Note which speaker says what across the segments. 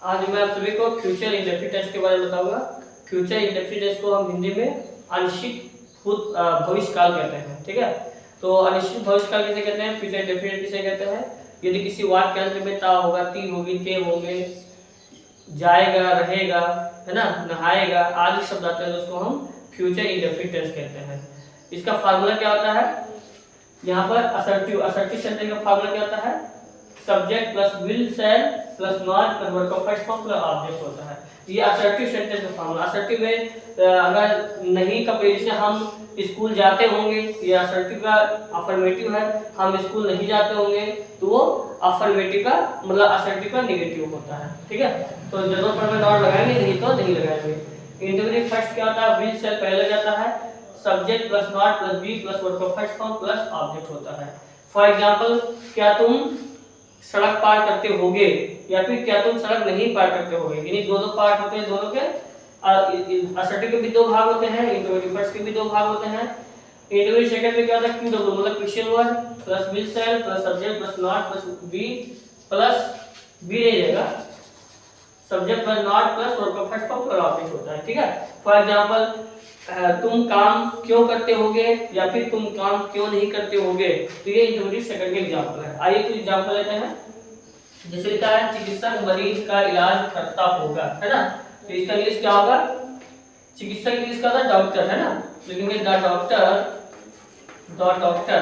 Speaker 1: आज मैं आप सभी को फ्यूचर इंडेफिनिट टेंस के बारे में बताऊंगा। फ्यूचर इंडेफिनिट टेंस को हम हिंदी में अनिश्चित भविष्यकाल कहते हैं। ठीक है, तो अनिश्चित भविष्यकाल किसे कहते हैं, फ्यूचर इंडेफिनिट किसे कहते हैं। यदि किसी वाक्य अंत में ता होगा, ती होगी, ते होंगे, जाएगा, रहेगा, है ना, नहाएगा आदि शब्द आते हैं, तो उसको हम फ्यूचर इंडेफिनिट टेंस कहते हैं। इसका फार्मूला क्या होता है, यहाँ पर असर्टिव सेंटेंस का फार्मूला क्या होता है, subject plus will shall plus not plus verb का फर्स्ट फॉर्म प्लस ऑब्जेक्ट होता है। ये असर्टिव सेंटेंस का फार्मूला। असर्टिव में अगर नहीं का जैसे हम स्कूल जाते होंगे, ये असर्टिव का अफर्मेटिव है, हम स्कूल नहीं जाते होंगे तो वो अफर्मेटिव का मतलब असर्टिव का नेगेटिव होता है। ठीक है, तो जरूरत पड़ने नॉट लगाएंगे, नहीं तो नहीं लगाएंगे। इंडेफिनिट फर्स्ट क्या होता है, विल शैल पहले लग जाता है, subject plus not plus be plus verb का फर्स्ट फॉर्म प्लस ऑब्जेक्ट होता है। फॉर एग्जांपल, क्या तुम सड़क पार करते होगे, या फिर क्या तुम सड़क नहीं पार करते होगे, यानी दोनों पार्ट होते हैं, दोनों के असर्टिव के भी दो भाग होते हैं, इंडेफिनिट फर्स्ट के भी दो भाग होते हैं। इंडेफिनिट सेकंड में क्या होता है, क्यू डब्ल्यू मतलब question word plus will shall plus subject plus not plus be नहीं रहेगा, subject plus not plus verb का फर्स्ट फॉर्म प्लस ऑब्जेक्ट होता है। ठीक है, फॉर एग्जांपल, तुम काम क्यों करते होगे या फिर तुम काम क्यों नहीं करते होगे, तो ये इंडेफिनिट सेकंड के एग्जांपल है। आइए कुछ एग्जांपल लेते हैं। जैसे लिखा है, चिकित्सक मरीज का इलाज करता होगा, है ना, तो इसका इंग्लिश क्या होगा, चिकित्सक इंग्लिश का होता डॉक्टर, है ना, लिखेंगे द डॉक्टर।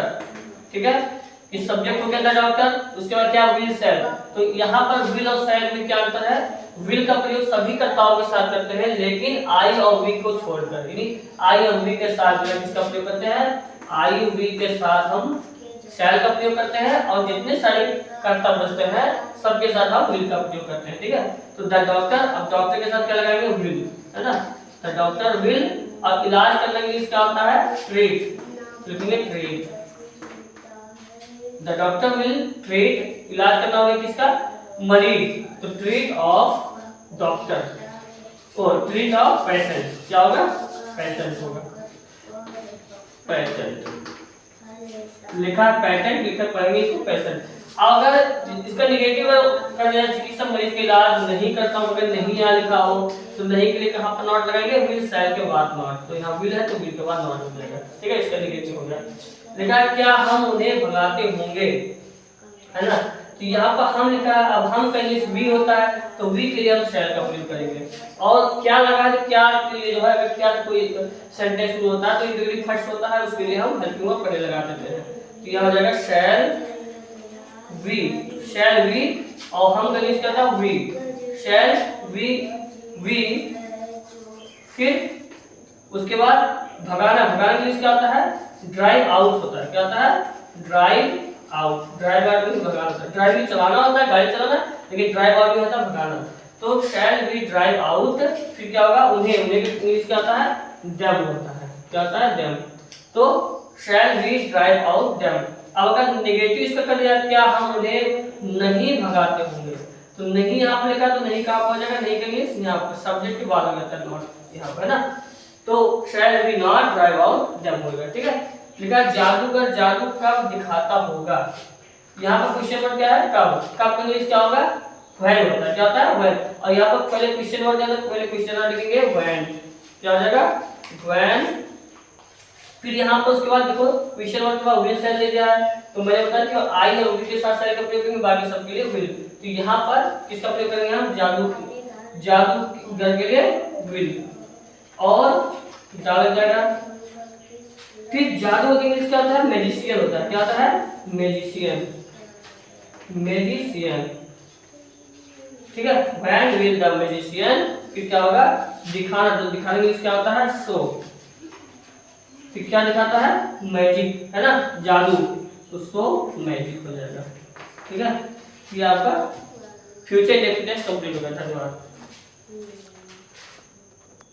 Speaker 1: ठीक है, इस सब्जेक्ट को कहता है डॉक्टर, उसके बाद क्या विल शैल, तो यहाँ पर विल और शैल में क्या अंतर है, विल का प्रयोग सभी कर्ताओं के साथ करते हैं, लेकिन आई और वी को छोड़कर, यानी आई और वी के साथ किसका प्रयोग करते हैं, आई वी के साथ हम शैल का प्रयोग करते हैं, और जितने सारे कर्ता बचते हैं सबके साथ हम विल का प्रयोग करते हैं। ठीक है, तो द डॉक्टर, अब डॉक्टर के साथ क्या लगाएंगे, विल, है ना, द डॉक्टर विल। अब इलाज करने के लिए क्या होता है, ट्रीट, लिखेंगे treat, the doctor will treat, इलाज करना होगा किसका, मरीज, तो ट्रीट ऑफ डॉक्टर और ट्रीट ऑफ पेशेंट, क्या होगा, पेशेंट होगा, पेशेंट लिखा है पेटेंट, लिखा पढ़ेंगे इसको पेशेंट। अगर इसका निगेटिव कर दिया, चिकित्सक मरीज का इलाज नहीं करता हूं, अगर नहीं यहाँ लिखा हो तो नहीं के लिए कहां पर नॉट लगाएंगे, विल शैल के बाद नॉट, तो यहाँ विल है तो विल के बाद नॉट हो जाएगा। ठीक है, इसका निगेटिव हो गया। लिखा है क्या हम उन्हें भगाते होंगे, है ना, तो यहाँ पर हम लिखा है, अब हम का इंग्लिश वी होता है, तो वी के लिए हम शैल का प्रयोग करेंगे। और क्या लगा है, क्या के लिए जो है, अगर क्या कोई सेंटेंस शुरू होता है तो इंडेफिनिट फर्स्ट होता है, उसके लिए हम हेल्पिंग वर्ब पहले लगा देते हैं, तो यह हो जाएगा शैल वी, और हम का इंग्लिश क्या था, वी, शैल वी, फिर उसके बाद भगाना के इंग्लिश क्या होता है, ड्राइव आउट होता है, क्या होता है, ड्राइव आउट, ड्राइव आउट में भगाना होता है, ड्राइव भी चलाना होता है, गाड़ी चलाना, लेकिन ड्राइव आउट भी होता है भगाना, तो शैल वी ड्राइव आउट, फिर क्या होगा, उन्हें की इंग्लिश क्या होता है, देम होता है, क्या होता है, देम, तो shall we drive out them. अब अगर नेगेटिव इसका कर दिया, क्या हम उन्हें नहीं भगाते होंगे, तो नहीं यहाँ पर लिखा तो नहीं का हो जाएगा, नहीं का इंग्लिश यहाँ पर सब्जेक्ट के बाद आ जाता है नॉट यहाँ पर, है ना, तो shall we not drive out them होगा। ठीक है, लिखा जादूगर जादू कब दिखाता होगा, यहाँ पर क्वेश्चन वर्ड क्या है, कब का इंग्लिश क्या होगा, व्हेन होता है, क्या होता है, व्हेन, और यहाँ पर पहले क्वेश्चन वर्ड है तो पहले क्वेश्चन वर्ड लिखेंगे व्हेन, क्या हो जाएगा, व्हेन। फिर यहाँ पर उसके बाद देखो क्वेश्चन वर्ड के बाद विल शैल ले दिया है, तो मैंने बताया कि आई और विल के साथ शैल का प्रयोग करेंगे, बाकी सब के लिए विल, तो यहाँ पर किसका प्रयोग करेंगे हम, जादूगर के लिए विल, और लग जाएगा। फिर जादू के इंग्लिश क्या होता है, मैजिशियन होता है, क्या होता है, मैजिशियन, ठीक है, व्हेन विल द मैजिशियन, फिर क्या होगा, दिखाना, तो दिखाने के इंग्लिश क्या होता है, शो, फिर क्या दिखाता है, मैजिक, है ना, जादू, तो शो मैजिक हो जाएगा। ठीक है, ये आपका फ्यूचर इंडेफिनिट टेंस कंप्लीट हो गया। धन्यवाद।